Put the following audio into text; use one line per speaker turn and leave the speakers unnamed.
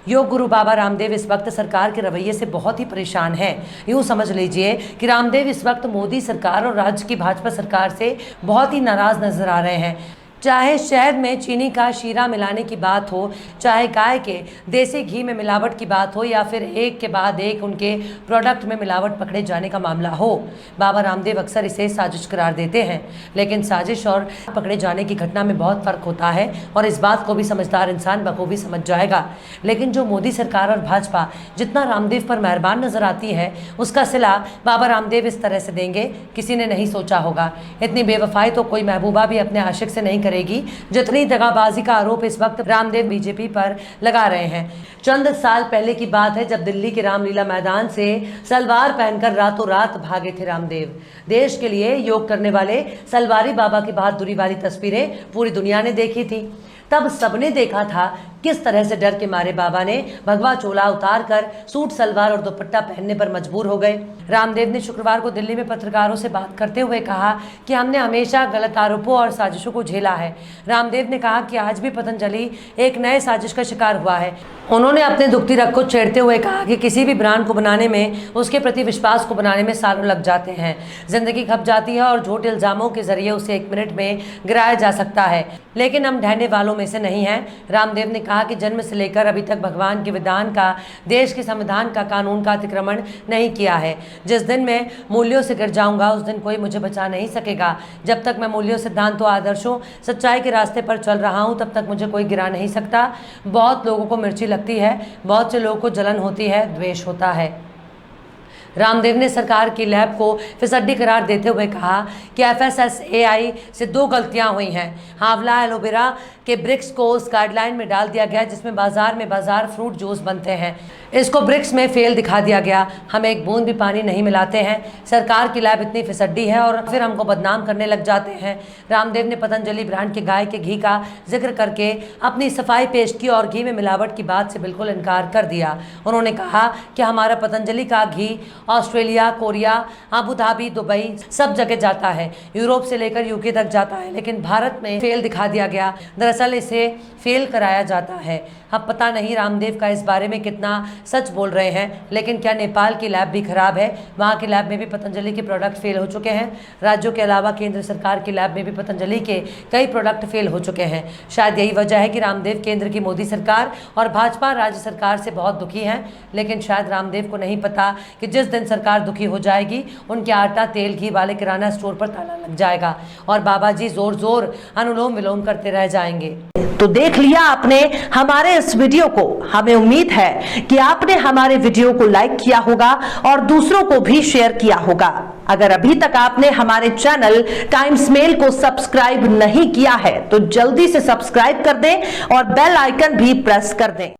योग गुरु बाबा रामदेव इस वक्त सरकार के रवैये से बहुत ही परेशान हैं। यूं समझ लीजिए कि रामदेव इस वक्त मोदी सरकार और राज्य की भाजपा सरकार से बहुत ही नाराज नजर आ रहे हैं। चाहे शहद में चीनी का शीरा मिलाने की बात हो, चाहे गाय के देसी घी में मिलावट की बात हो, या फिर एक के बाद एक उनके प्रोडक्ट में मिलावट पकड़े जाने का मामला हो, बाबा रामदेव अक्सर इसे साजिश करार देते हैं। लेकिन साजिश और पकड़े जाने की घटना में बहुत फर्क होता है और इस बात को भी समझदार इंसान बखूबी समझ जाएगा। लेकिन जो मोदी सरकार और भाजपा जितना रामदेव पर मेहरबान नजर आती है, उसका सिला बाबा रामदेव इस तरह से देंगे, किसी ने नहीं सोचा होगा। इतनी बेवफाई तो कोई महबूबा भी अपने आशिक से नहीं करेगी जितनी दगाबाजी का आरोप इस वक्त रामदेव बीजेपी पर लगा रहे हैं। चंद साल पहले की बात है जब दिल्ली के रामलीला मैदान से सलवार पहनकर रातों रात भागे थे रामदेव। देश के लिए योग करने वाले सलवारी बाबा की बहादुरी वाली तस्वीरें पूरी दुनिया ने देखी थी। तब सबने देखा था किस तरह से डर के मारे बाबा ने भगवा चोला उतार कर सूट सलवार और दुपट्टा पहनने पर मजबूर हो गए। रामदेव ने शुक्रवार को दिल्ली में पत्रकारों से बात करते हुए कहा कि हमने हमेशा गलत आरोपों और साजिशों को झेला है। रामदेव ने कहा कि आज भी पतंजलि एक नए साजिश का शिकार हुआ है। उन्होंने अपने दुखती रग को छेड़ते हुए कहा कि किसी भी ब्रांड को बनाने में, उसके प्रति विश्वास को बनाने में सालों लग जाते हैं। जिंदगी खप जाती है और झूठे इल्जामों के जरिए उसे 1 मिनट में गिराया जा सकता है, लेकिन हम ढहने वालों में से नहीं हैं। रामदेव ने कहा कि जन्म से लेकर अभी तक भगवान के विधान का, देश के संविधान का, कानून का अतिक्रमण नहीं किया है। जिस दिन मैं मूल्यों से गिर जाऊंगा उस दिन कोई मुझे बचा नहीं सकेगा। जब तक मैं मूल्यों, सिद्धांतों, आदर्शों, सच्चाई के रास्ते पर चल रहा हूं तब तक मुझे कोई गिरा नहीं सकता। बहुत लोगों को मिर्ची लगती है, बहुत से लोगों को जलन होती है, द्वेष होता है। रामदेव ने सरकार की लैब को फिसड्डी करार देते हुए कहा कि FSSAI से 2 गलतियां हुई हैं। आंवला एलोवेरा के ब्रिक्स को उस गाइडलाइन में डाल दिया गया जिसमें बाजार फ्रूट जूस बनते हैं। इसको ब्रिक्स में फेल दिखा दिया गया। हम एक बूंद भी पानी नहीं मिलाते हैं। सरकार की लैब इतनी फिसड्डी है और फिर हमको बदनाम करने लग जाते हैं। रामदेव ने पतंजलि ब्रांड के गाय के घी का जिक्र करके अपनी सफाई पेश की और घी में मिलावट की बात से बिल्कुल इनकार कर दिया। उन्होंने कहा कि हमारा पतंजलि का घी Australia, Korea, Abu Dhabi, Dubai सब जगह जाता है, यूरोप से लेकर यूके तक जाता है, लेकिन भारत में फेल दिखा दिया गया। दरअसल इसे फेल कराया जाता है। अब पता नहीं रामदेव का इस बारे में कितना सच बोल रहे हैं, लेकिन क्या नेपाल की लैब भी खराब है? वहाँ की लैब में भी पतंजलि के प्रोडक्ट फेल हो चुके हैं। राज्यों के अलावा केंद्र सरकार की लैब में भी पतंजलि के कई प्रोडक्ट फेल हो चुके हैं। शायद यही वजह है कि रामदेव केंद्र की मोदी सरकार और भाजपा राज्य सरकार से बहुत दुखी हैं। लेकिन शायद रामदेव को नहीं पता कि जिस दिन सरकार दुखी हो जाएगी उनके आटा, तेल, घी वाले किराना स्टोर पर ताला लग जाएगा और बाबा जी जोर जोर अनुलोम विलोम करते रह जाएंगे।
तो देख लिया आपने हमारे इस वीडियो को। हमें उम्मीद है कि आपने हमारे वीडियो को लाइक किया होगा और दूसरों को भी शेयर किया होगा। अगर अभी तक आपने हमारे चैनल टाइम्स मेल को सब्सक्राइब नहीं किया है तो जल्दी से सब्सक्राइब कर दें और बेल आइकन भी प्रेस कर दें।